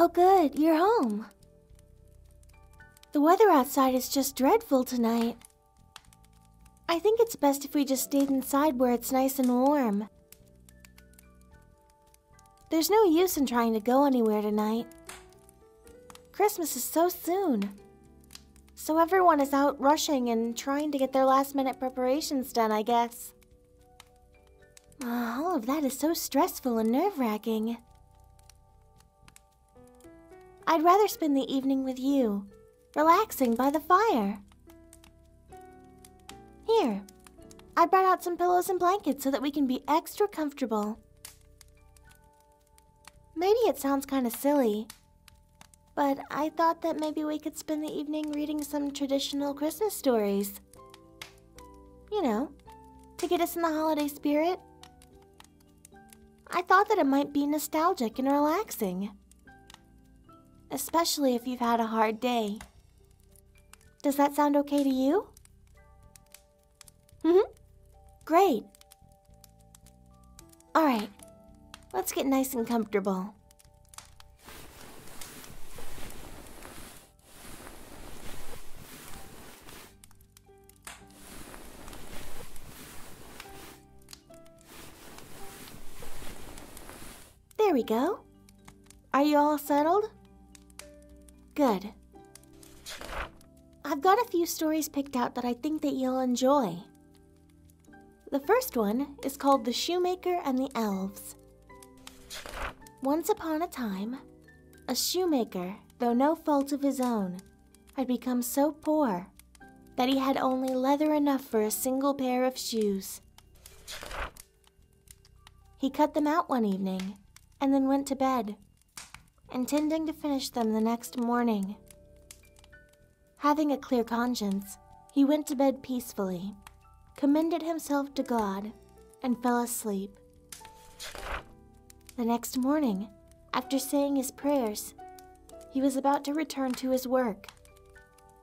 Oh good, you're home. The weather outside is just dreadful tonight. I think it's best if we just stayed inside where it's nice and warm. There's no use in trying to go anywhere tonight. Christmas is so soon. So everyone is out rushing and trying to get their last-minute preparations done, I guess. All of that is so stressful and nerve-wracking. I'd rather spend the evening with you, relaxing by the fire. Here, I brought out some pillows and blankets so that we can be extra comfortable. Maybe it sounds kind of silly, but I thought that maybe we could spend the evening reading some traditional Christmas stories. You know, to get us in the holiday spirit. I thought that it might be nostalgic and relaxing. Especially if you've had a hard day. Does that sound okay to you? Great. Alright, let's get nice and comfortable. There we go. Are you all settled? Good. I've got a few stories picked out that I think that you'll enjoy. The first one is called The Shoemaker and the Elves. Once upon a time, a shoemaker, though no fault of his own, had become so poor that he had only leather enough for a single pair of shoes. He cut them out one evening and then went to bed, intending to finish them the next morning. Having a clear conscience, he went to bed peacefully, commended himself to God, and fell asleep. The next morning, after saying his prayers, he was about to return to his work,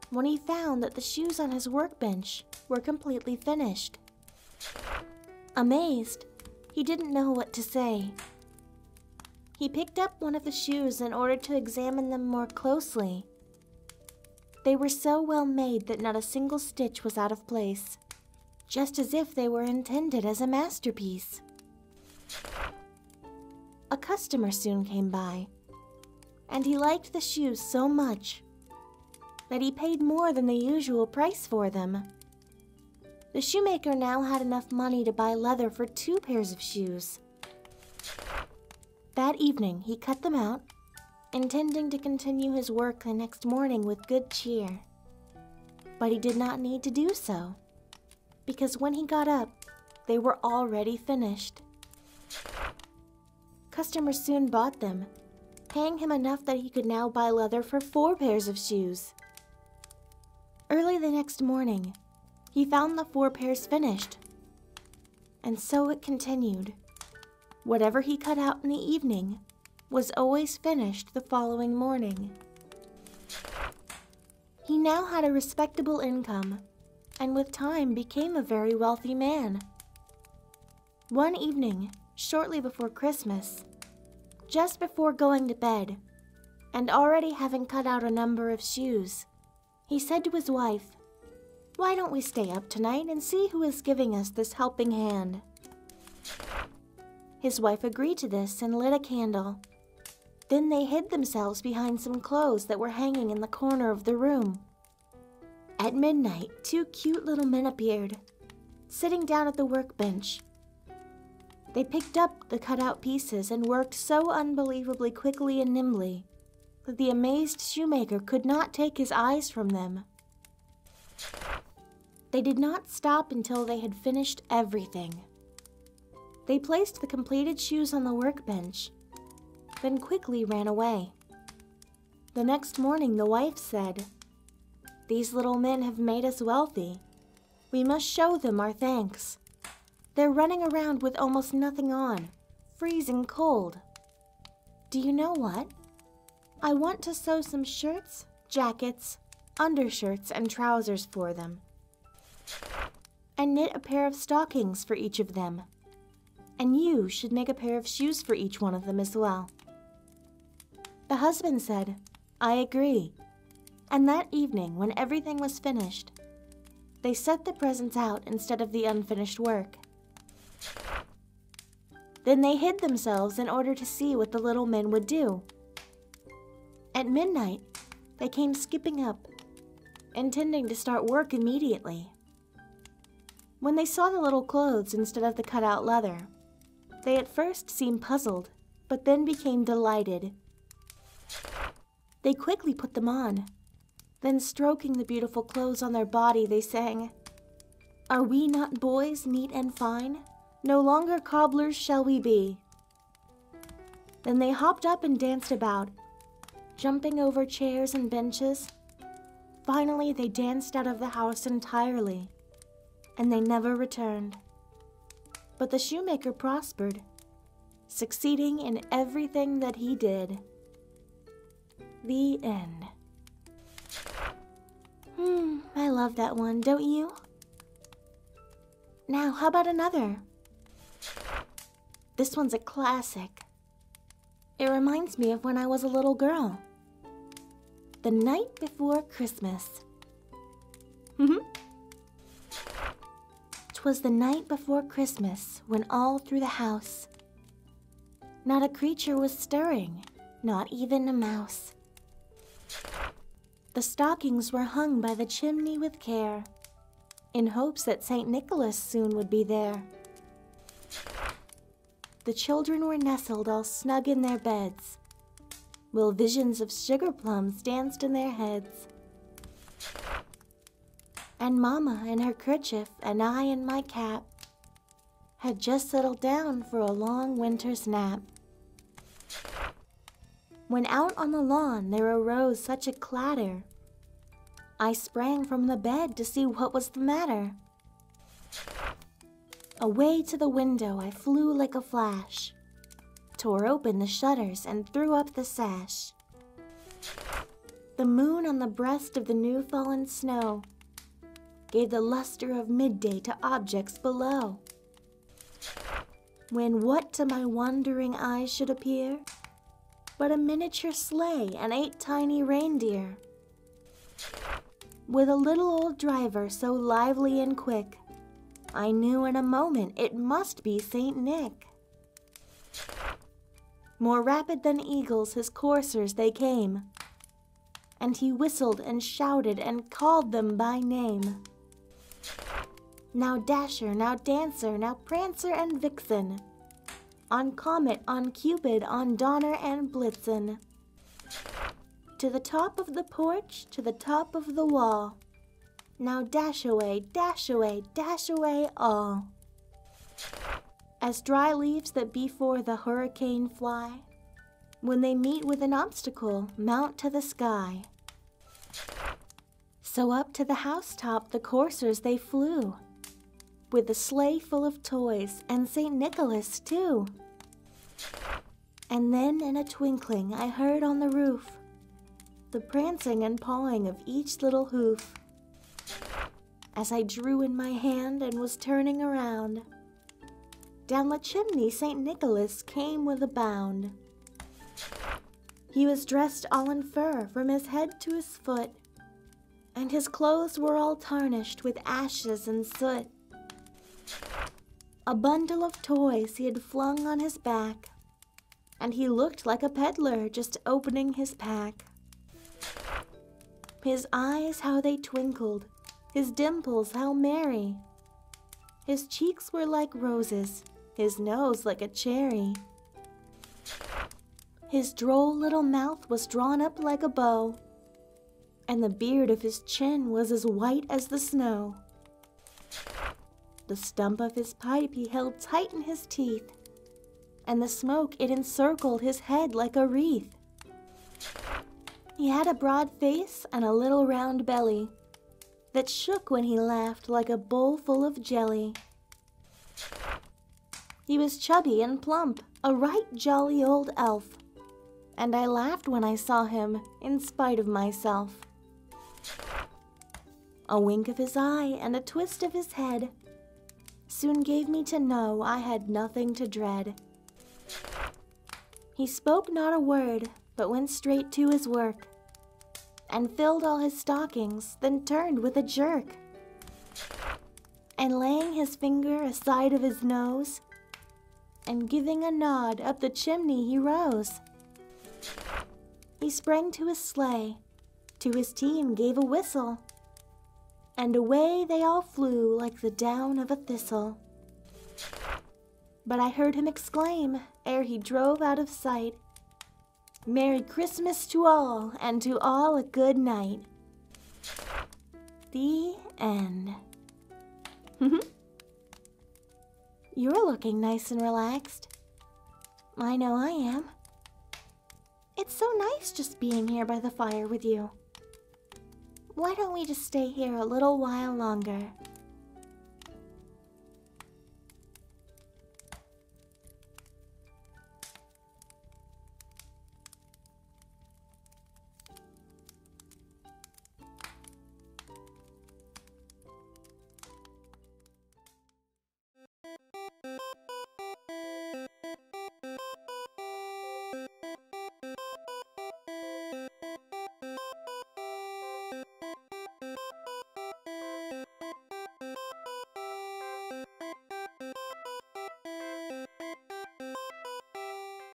when he found that the shoes on his workbench were completely finished. Amazed, he didn't know what to say. He picked up one of the shoes in order to examine them more closely. They were so well made that not a single stitch was out of place, just as if they were intended as a masterpiece. A customer soon came by, and he liked the shoes so much that he paid more than the usual price for them. The shoemaker now had enough money to buy leather for 2 pairs of shoes. That evening, he cut them out, intending to continue his work the next morning with good cheer. But he did not need to do so, because when he got up, they were already finished. Customers soon bought them, paying him enough that he could now buy leather for 4 pairs of shoes. Early the next morning, he found the 4 pairs finished. And so it continued. Whatever he cut out in the evening was always finished the following morning. He now had a respectable income, and with time became a very wealthy man. One evening, shortly before Christmas, just before going to bed, and already having cut out a number of shoes, he said to his wife, "Why don't we stay up tonight and see who is giving us this helping hand?" His wife agreed to this and lit a candle. Then they hid themselves behind some clothes that were hanging in the corner of the room. At midnight, 2 cute little men appeared, sitting down at the workbench. They picked up the cut-out pieces and worked so unbelievably quickly and nimbly that the amazed shoemaker could not take his eyes from them. They did not stop until they had finished everything. They placed the completed shoes on the workbench, then quickly ran away. The next morning, the wife said, "These little men have made us wealthy. We must show them our thanks. They're running around with almost nothing on, freezing cold. Do you know what? I want to sew some shirts, jackets, undershirts, and trousers for them, and knit a pair of stockings for each of them. And you should make a pair of shoes for each one of them as well." The husband said, "I agree." And that evening, when everything was finished, they set the presents out instead of the unfinished work. Then they hid themselves in order to see what the little men would do. At midnight, they came skipping up, intending to start work immediately. When they saw the little clothes instead of the cut-out leather, they at first seemed puzzled, but then became delighted. They quickly put them on. Then, stroking the beautiful clothes on their body, they sang, "Are we not boys neat and fine? No longer cobblers shall we be." Then they hopped up and danced about, jumping over chairs and benches. Finally, they danced out of the house entirely, and they never returned. But the shoemaker prospered, succeeding in everything that he did. The end. I love that one, don't you? Now, how about another? This one's a classic. It reminds me of when I was a little girl. The night before Christmas. 'Twas the night before Christmas, when all through the house not a creature was stirring, not even a mouse. The stockings were hung by the chimney with care, in hopes that St. Nicholas soon would be there. The children were nestled all snug in their beds, while visions of sugar plums danced in their heads. And Mama in her kerchief and I in my cap had just settled down for a long winter's nap. When out on the lawn there arose such a clatter, I sprang from the bed to see what was the matter. Away to the window I flew like a flash, tore open the shutters and threw up the sash. The moon on the breast of the new-fallen snow gave the luster of midday to objects below. When what to my wondering eyes should appear but a miniature sleigh and 8 tiny reindeer, with a little old driver so lively and quick, I knew in a moment it must be Saint Nick. More rapid than eagles his coursers they came, and he whistled and shouted and called them by name. Now Dasher, now Dancer, now Prancer and Vixen, on Comet, on Cupid, on Donner and Blitzen. To the top of the porch, to the top of the wall, now dash away, dash away, dash away all. As dry leaves that before the hurricane fly, when they meet with an obstacle, mount to the sky. So up to the housetop the coursers they flew, with the sleigh full of toys and St. Nicholas too. And then in a twinkling I heard on the roof the prancing and pawing of each little hoof. As I drew in my hand and was turning around, down the chimney St. Nicholas came with a bound. He was dressed all in fur from his head to his foot, and his clothes were all tarnished with ashes and soot. A bundle of toys he had flung on his back, and he looked like a peddler just opening his pack. His eyes, how they twinkled, his dimples, how merry. His cheeks were like roses, his nose like a cherry. His droll little mouth was drawn up like a bow, and the beard of his chin was as white as the snow. The stump of his pipe he held tight in his teeth, and the smoke it encircled his head like a wreath. He had a broad face and a little round belly that shook when he laughed like a bowl full of jelly. He was chubby and plump, a right jolly old elf, and I laughed when I saw him in spite of myself. A wink of his eye and a twist of his head soon gave me to know I had nothing to dread. He spoke not a word, but went straight to his work, and filled all his stockings, then turned with a jerk. And laying his finger aside of his nose, and giving a nod up the chimney he rose. He sprang to his sleigh, to his team gave a whistle, and away they all flew like the down of a thistle. But I heard him exclaim, ere he drove out of sight, "Merry Christmas to all, and to all a good night." The end. You're looking nice and relaxed. I know I am. It's so nice just being here by the fire with you. Why don't we just stay here a little while longer?